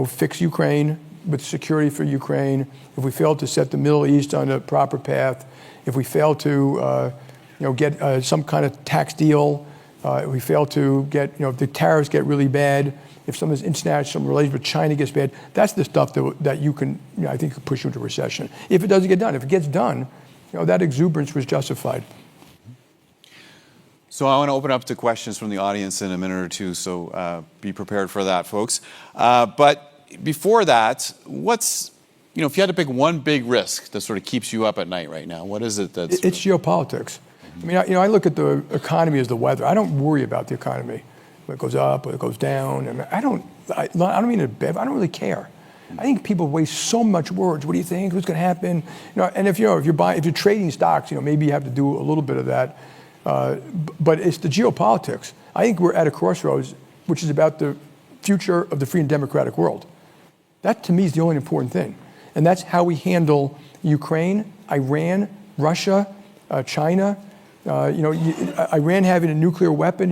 fix Ukraine, with security for Ukraine, if we fail to set the Middle East on a proper path, if we fail to get some kind of tax deal, if we fail to get, if the tariffs get really bad, if some of this international relations with China gets bad, that's the stuff that you can, I think, could push you into recession. If it doesn't get done. If it gets done, that exuberance was justified. So I want to open up to questions from the audience in a minute or two, so be prepared for that, folks. But before that, if you had to pick one big risk that sort of keeps you up at night right now, what is it that's... It's geopolitics. I mean, I look at the economy as the weather. I don't worry about the economy. When it goes up, when it goes down. I mean, I don't mean it bad. I don't really care. I think people waste so much words. What do you think? What's going to happen? And if you're trading stocks, maybe you have to do a little bit of that. But it's the geopolitics. I think we're at a crossroads, which is about the future of the free and democratic world. That, to me, is the only important thing. And that's how we handle Ukraine, Iran, Russia, China. Iran having a nuclear weapon,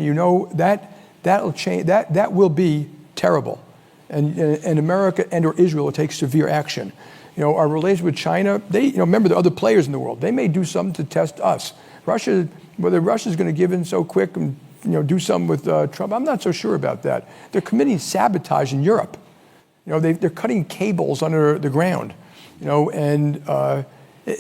that'll change. That will be terrible. And America and or Israel will take severe action. Our relations with China, remember the other players in the world. They may do something to test us. Whether Russia's going to give in so quick and do something with Trump, I'm not so sure about that. They're committing sabotage in Europe. They're cutting cables under the ground.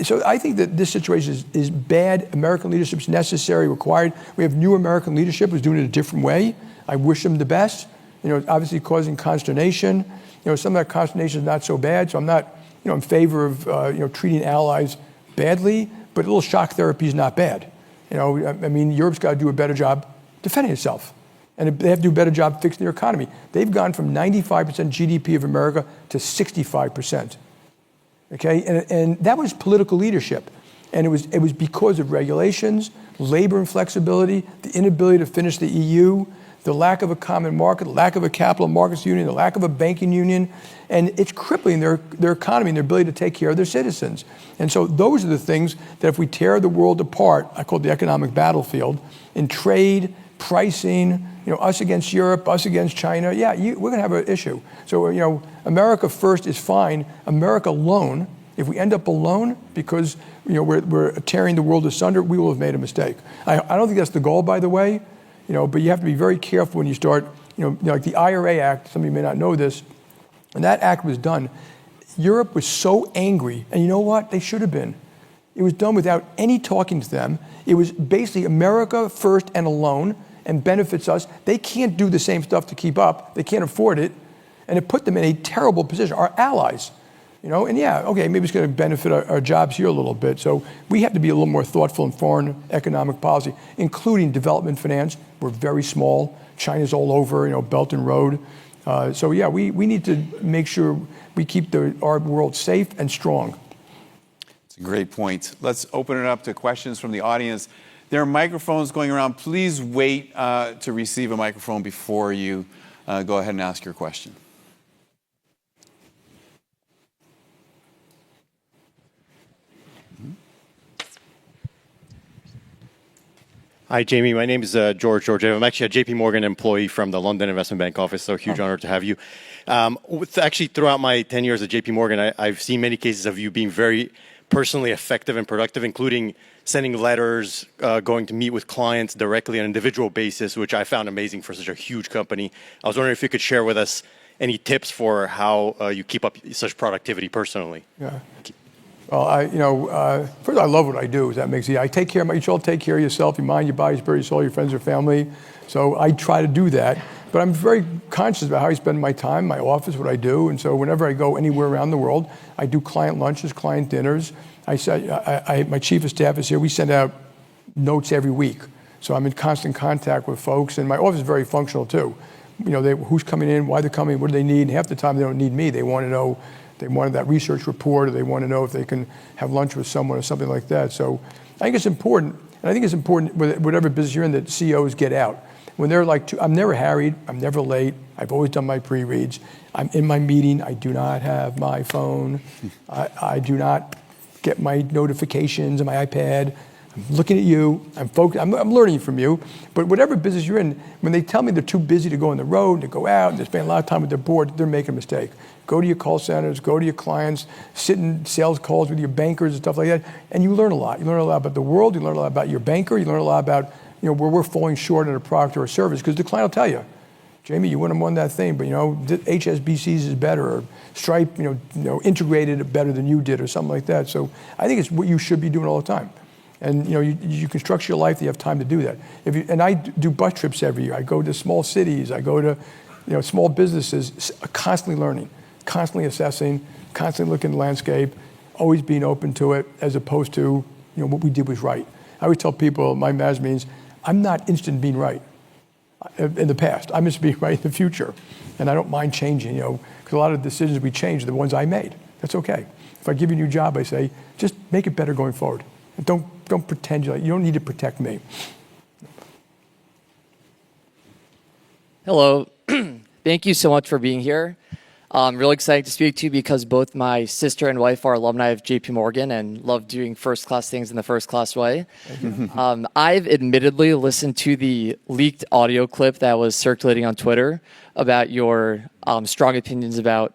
So I think that this situation is bad. American leadership is necessary, required. We have new American leadership who's doing it a different way. I wish them the best. Obviously causing consternation. Some of that consternation is not so bad. So I'm not, in favor of treating allies badly. But a little shock therapy is not bad. Europe's got to do a better job defending itself. And they have to do a better job fixing their economy. They've gone from 95% GDP of America to 65%. Okay, and that was political leadership. And it was because of regulations, labor inflexibility, the inability to finish the EU, the lack of a common market, the lack of a capital markets union, the lack of a banking union, and it's crippling their economy and their ability to take care of their citizens. And so those are the things that if we tear the world apart, I call it the economic battlefield, in trade, pricing, us against Europe, us against China, we're going to have an issue. So, America first is fine. America alone, if we end up alone because, we're tearing the world asunder, we will have made a mistake. I don't think that's the goal, by the way, but you have to be very careful when you start, like the IRA Act, some of you may not know this, when that act was done, Europe was so angry, and you know what? They should have been. It was done without any talking to them. It was basically America first and alone, and benefits us. They can't do the same stuff to keep up. They can't afford it. And it put them in a terrible position, our allies. And maybe it's going to benefit our jobs here a little bit. So we have to be a little more thoughtful in foreign economic policy, including development finance. We're very small. China's all over, Belt and Road. We need to make sure we keep our world safe and strong. It's a great point. Let's open it up to questions from the audience. There are microphones going around. Please wait to receive a microphone before you go ahead and ask your question. Hi, Jamie. My name is George. I'm actually a JPMorgan employee from the London Investment Bank office, so huge honor to have you. Actually, throughout my 10 years at JPMorgan, I've seen many cases of you being very personally effective and productive, including sending letters, going to meet with clients directly on an individual basis, which I found amazing for such a huge company. I was wondering if you could share with us any tips for how you keep up such productivity personally. Yeah. Well, first I love what I do. That makes it. I take care of you should all take care of yourself, your mind, your body, your spirit, your soul, your friends, your family. So I try to do that. But I'm very conscious about how I spend my time, my office, what I do. And so whenever I go anywhere around the world, I do client lunches, client dinners. My chief of staff is here. We send out notes every week. So I'm in constant contact with folks. And my office is very functional, too. Who's coming in, why they're coming, what do they need. And half the time they don't need me. They want to know, they wanted that research report, or they want to know if they can have lunch with someone or something like that. So I think it's important. And I think it's important, whatever business you're in, that CEOs get out. When they're I'm never harried, I'm never late, I've always done my pre-reads. I'm in my meeting, I do not have my phone, I do not get my notifications on my iPad. I'm looking at you, I'm focused, I'm learning from you. But whatever business you're in, when they tell me they're too busy to go on the road, to go out, and they spend a lot of time with their board, they're making a mistake. Go to your call centers, go to your clients, sit in sales calls with your bankers and stuff like that, and you learn a lot. You learn a lot about the world, you learn a lot about your banker, you learn a lot about where we're falling short in a product or a service, because the client will tell you, Jamie, you wouldn't have won that thing, but HSBC's is better, or Stripe, integrated it better than you did, or something like that. So I think it's what you should be doing all the time. And you can structure your life that you have time to do that. And I do bus trips every year. I go to small cities, I go to small businesses, constantly learning, constantly assessing, constantly looking at the landscape, always being open to it, as opposed to what we did was right. I always tell people, my management means, I'm not interested in being right in the past. I'm interested in being right in the future. And I don't mind changing, because because a lot of the decisions we change are the ones I made. That's okay. If I give you a new job, I say, just make it better going forward. And don't pretend you don't need to protect me. Hello. Thank you so much for being here. I'm really excited to speak to you because both my sister and wife are alumni of JPMorgan and love doing first-class things in the first-class way. I've admittedly listened to the leaked audio clip that was circulating on Twitter about your strong opinions about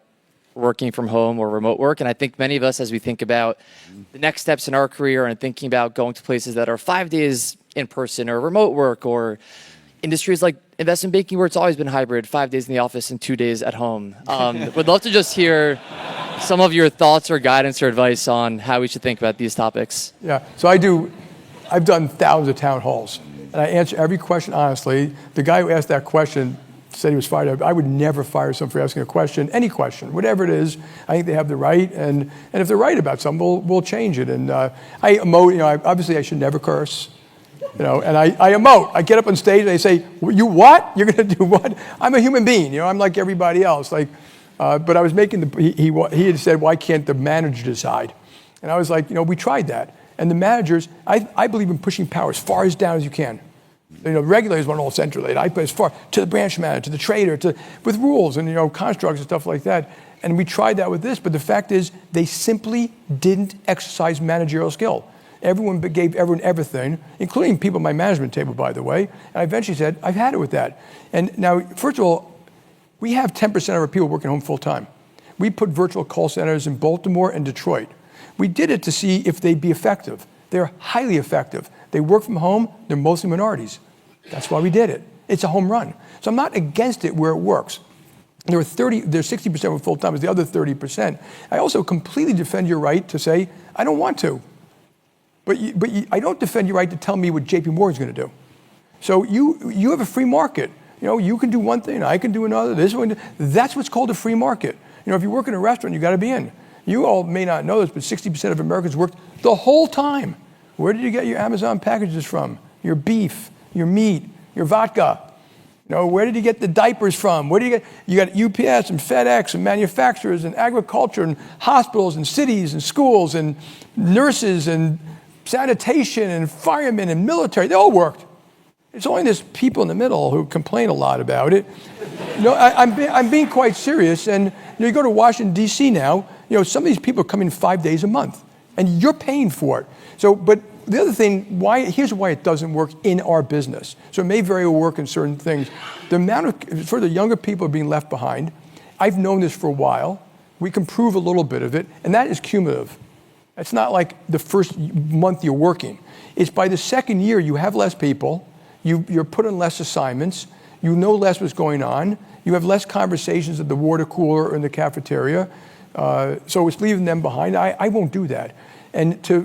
working from home or remote work. And I think many of us, as we think about the next steps in our career and thinking about going to places that are 5 days in person or remote work, or industries like investment banking where it's always been hybrid, 5 days in the office and 2 days at home. Would love to just hear some of your thoughts or guidance or advice on how we should think about these topics. Yeah, so I've done thousands of town halls, and I answer every question honestly. The guy who asked that question said he was fired. I would never fire someone for asking a question, any question, whatever it is. I think they have the right, and if they're right about something, we'll change it. And I emote, obviously I should never curse. And I emote. I get up on stage and they say, "You what? You're going to do what?" I'm a human being. I'm like everybody else. But I was making he had said, "Why can't the manager decide?" And I was like, we tried that. And the managers, I believe in pushing power as far as down as you can. The regulators want it all centralized. I put as far to the branch manager, to the trader, with rules and constructs and stuff like that. And we tried that with this. But the fact is, they simply didn't exercise managerial skill. Everyone gave everyone everything, including people at my management table, by the way. And I eventually said, I've had it with that. And now, first of all, we have 10% of our people working home full time. We put virtual call centers in Baltimore and Detroit. We did it to see if they'd be effective. They're highly effective. They work from home. They're mostly minorities. That's why we did it. It's a home run. So I'm not against it where it works. There's 60% with full time, is the other 30%. I also completely defend your right to say, I don't want to. But I don't defend your right to tell me what JPMorgan's going to do. So you have a free market. You can do one thing, I can do another. This one, that's what's called a free market. If you work in a restaurant, you got to be in. You all may not know this, but 60% of Americans worked the whole time. Where did you get your Amazon packages from? Your beef, your meat, your vodka. Where did you get the diapers from? Where do you got UPS and FedEx and manufacturers and agriculture and hospitals and cities and schools and nurses and sanitation and firemen and military. They all worked. It's only this people in the middle who complain a lot about it. I'm being quite serious. And you go to Washington, D.C. now, some of these people come in 5 days a month, and you're paying for it. So, but the other thing, here's why it doesn't work in our business. So it may very well work in certain things. The amount for the younger people being left behind, I've known this for a while. We can prove a little bit of it, and that is cumulative. It's not like the first month you're working. It's by the second year you have less people, you're put on less assignments, you know less what's going on, you have less conversations at the water cooler or in the cafeteria, so it's leaving them behind. I won't do that. And to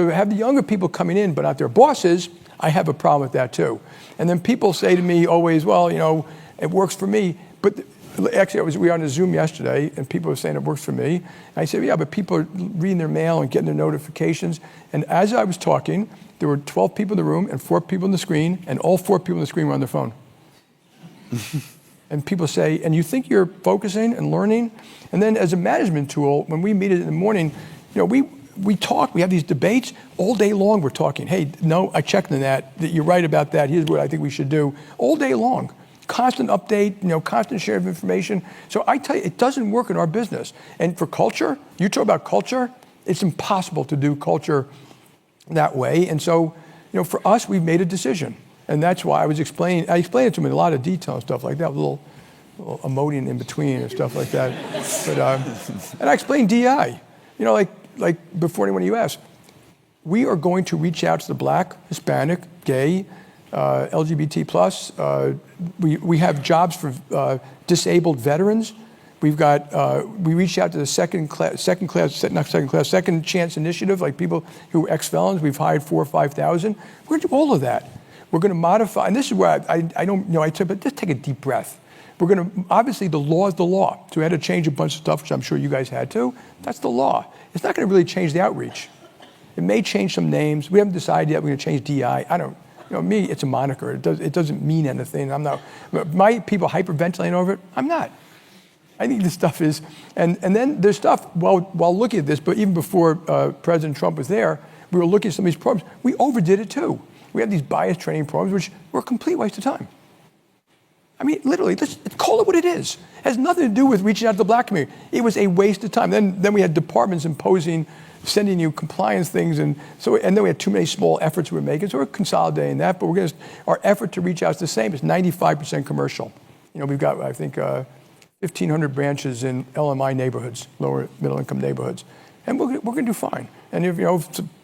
have the younger people coming in but not their bosses, I have a problem with that too. And then people say to me always, well, it works for me. But actually, we were on a Zoom yesterday, and people were saying it works for me. And I said, yeah, but people are reading their mail and getting their notifications. And as I was talking, there were 12 people in the room and 4 people on the screen, and all 4 people on the screen were on their phone. And people say, and you think you're focusing and learning? And then as a management tool, when we meet in the morning, we talk, we have these debates all day long. We're talking, hey, no, I checked on that you're right about that. Here's what I think we should do. All day long. Constant update, constant share of information. So I tell you, it doesn't work in our business. And for culture, you talk about culture, it's impossible to do culture that way. And so, for us, we've made a decision. And that's why I explained it to them in a lot of detail and stuff like that, with a little emoting in between and stuff like that. But and I explained DI. Like before anyone of you asked, we are going to reach out to the Black, Hispanic, gay, LGBT plus. We have jobs for disabled veterans. We've got we reach out to the second chance initiative, like people who are ex-felons. We've hired 4,000 or 5,000. We're going to do all of that. We're going to modify, and this is where I don't know. I said, but just take a deep breath. We're going to, obviously the law is the law. So we had to change a bunch of stuff, which I'm sure you guys had to. That's the law. It's not going to really change the outreach. It may change some names. We haven't decided yet. We're going to change DI. I don't, me, it's a moniker. It doesn't mean anything. I'm not, my people hyperventilating over it. I'm not. I think this stuff is, and then there's stuff, while looking at this, but even before President Trump was there, we were looking at some of these programs. We overdid it too. We had these bias training programs, which were a complete waste of time. I mean, literally, let's call it what it is. It has nothing to do with reaching out to the black community. It was a waste of time. Then we had departments imposing, sending you compliance things, and then we had too many small efforts we were making. So we're consolidating that, but our effort to reach out is the same. It's 95% commercial. We've got, I think, 1,500 branches in LMI neighborhoods, lower middle income neighborhoods, and we're going to do fine. And if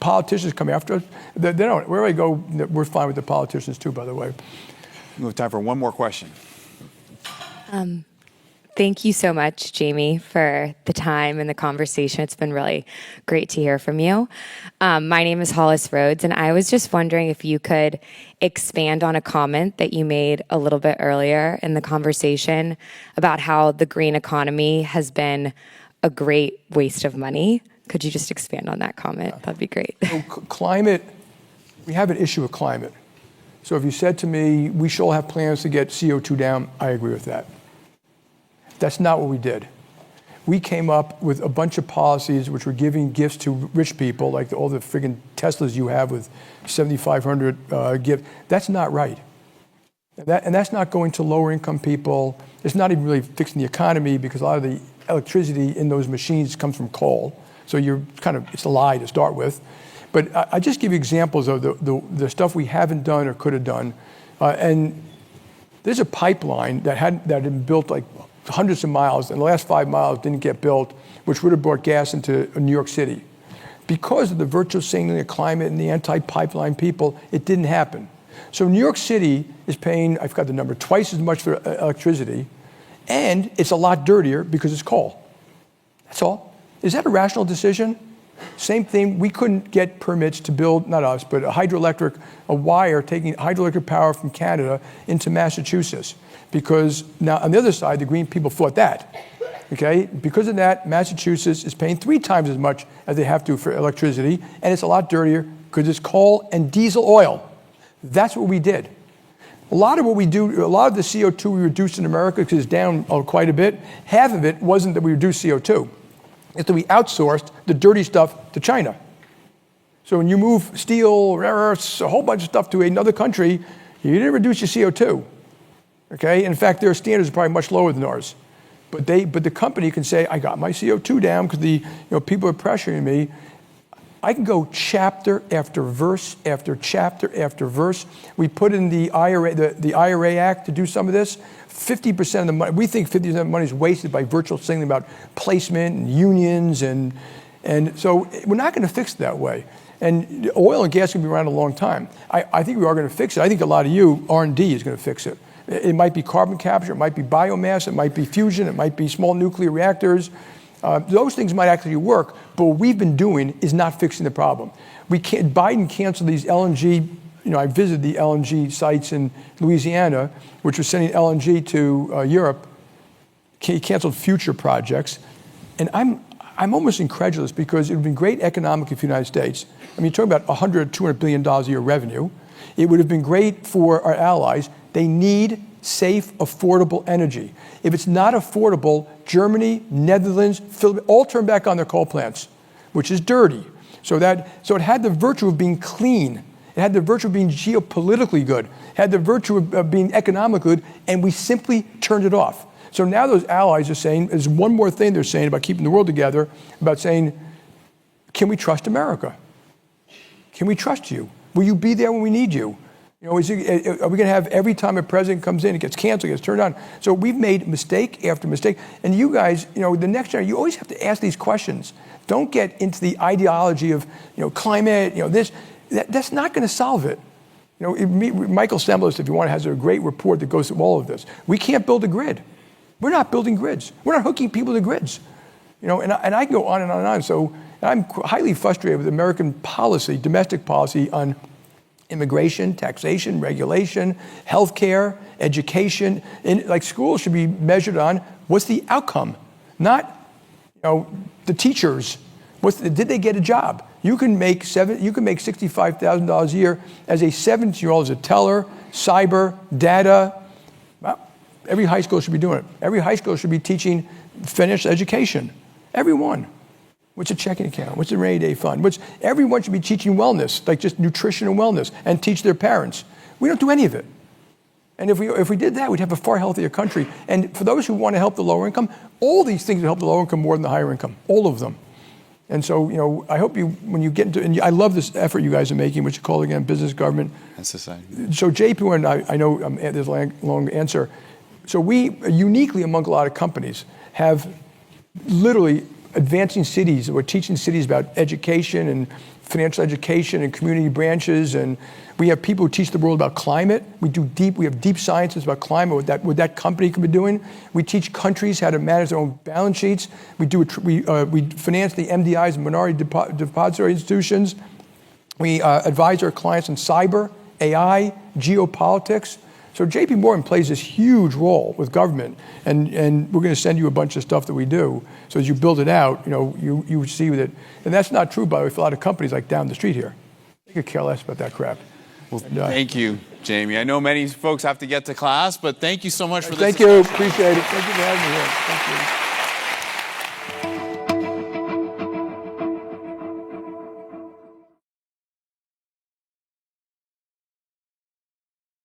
politicians come after us, they don't. Wherever I go, we're fine with the politicians too, by the way. We have time for one more question. Thank you so much, Jamie, for the time and the conversation. It's been really great to hear from you. My name is Hollis Rhodes, and I was just wondering if you could expand on a comment that you made a little bit earlier in the conversation about how the green economy has been a great waste of money. Could you just expand on that comment? That'd be great. So climate, we have an issue with climate. So if you said to me, we should all have plans to get CO2 down, I agree with that. That's not what we did. We came up with a bunch of policies which were giving gifts to rich people, like all the friggin' Teslas you have with 7,500 gifts. That's not right. And that's not going to lower income people. It's not even really fixing the economy because a lot of the electricity in those machines comes from coal. So it's a lie to start with. But I just give you examples of the stuff we haven't done or could have done. And there's a pipeline that had been built like hundreds of miles, and the last 5 miles didn't get built, which would have brought gas into New York City. Because of the virtual signaling of climate and the anti-pipeline people, it didn't happen. So New York City is paying, I forgot the number, twice as much for electricity, and it's a lot dirtier because it's coal. That's all. Is that a rational decision? Same thing, we couldn't get permits to build, not us, but a wire taking hydroelectric power from Canada into Massachusetts. Because now on the other side, the green people fought that. Okay? Because of that, Massachusetts is paying 3 times as much as they have to for electricity, and it's a lot dirtier because it's coal and diesel oil. That's what we did. A lot of what we do, a lot of the CO2 we reduced in America, because it's down quite a bit, half of it wasn't that we reduced CO2. It's that we outsourced the dirty stuff to China. So when you move steel, rare earths, a whole bunch of stuff to another country, you didn't reduce your CO2. Okay? In fact, their standards are probably much lower than ours. But the company can say, I got my CO2 down because people are pressuring me. I can go chapter after verse after chapter after verse. We put in the IRA, the IRA Act to do some of this. 50% of the money, we think 50% of the money is wasted by virtual signaling about placement and unions, and so we're not going to fix it that way. And oil and gas can be around a long time. I think we are going to fix it. I think a lot of R&D is going to fix it. It might be carbon capture, it might be biomass, it might be fusion, it might be small nuclear reactors. Those things might actually work, but what we've been doing is not fixing the problem. Biden canceled these LNG, I visited the LNG sites in Louisiana, which was sending LNG to Europe. He canceled future projects. And I'm almost incredulous because it would have been great economically for the United States. I mean, you're talking about $100, $200 billion a year revenue. It would have been great for our allies. They need safe, affordable energy. If it's not affordable, Germany, Netherlands, Philippines, all turn back on their coal plants, which is dirty. So it had the virtue of being clean. It had the virtue of being geopolitically good. It had the virtue of being economically good, and we simply turned it off. So now those allies are saying, there's one more thing they're saying about keeping the world together, about saying, can we trust America? Can we trust you? Will you be there when we need you? Are we going to have every time a president comes in, it gets canceled, it gets turned on? So we've made mistake after mistake. And you guys, the next generation, you always have to ask these questions. Don't get into the ideology of, climate, this. That's not going to solve it. Michael Semlis, if you want, has a great report that goes through all of this. We can't build a grid. We're not building grids. We're not hooking people to grids. And I can go on and on and on. So I'm highly frustrated with American policy, domestic policy on immigration, taxation, regulation, healthcare, education. Like schools should be measured on what's the outcome, not the teachers. Did they get a job? You can make $65,000 a year as a 17-year-old as a teller, cyber, data. Well, every high school should be doing it. Every high school should be teaching financial education. Everyone. What's a checking account? What's a rainy day fund? Everyone should be teaching wellness, like just nutrition and wellness, and teach their parents. We don't do any of it. And if we did that, we'd have a far healthier country. And for those who want to help the lower income, all these things will help the lower income more than the higher income, all of them. And so, I hope when you get into, and I love this effort you guys are making, which you call again business, government, and society. So JPMorgan, I know there's a long answer. So we, uniquely among a lot of companies, have literally advancing cities. We're teaching cities about education and financial education and community branches, and we have people who teach the world about climate. We have deep sciences about climate, what that company could be doing. We teach countries how to manage their own balance sheets. We finance the MDIs and minority depository institutions. We advise our clients on cyber, AI, geopolitics. So JPMorgan plays this huge role with government, and we're going to send you a bunch of stuff that we do. So as you build it out, you see that, and that's not true, by the way, for a lot of companies like down the street here. They could care less about that crap. Well, thank you, Jamie. I know many folks have to get to class, but thank you so much for this. Thank you. Appreciate it. Thank you for having me here. Thank you.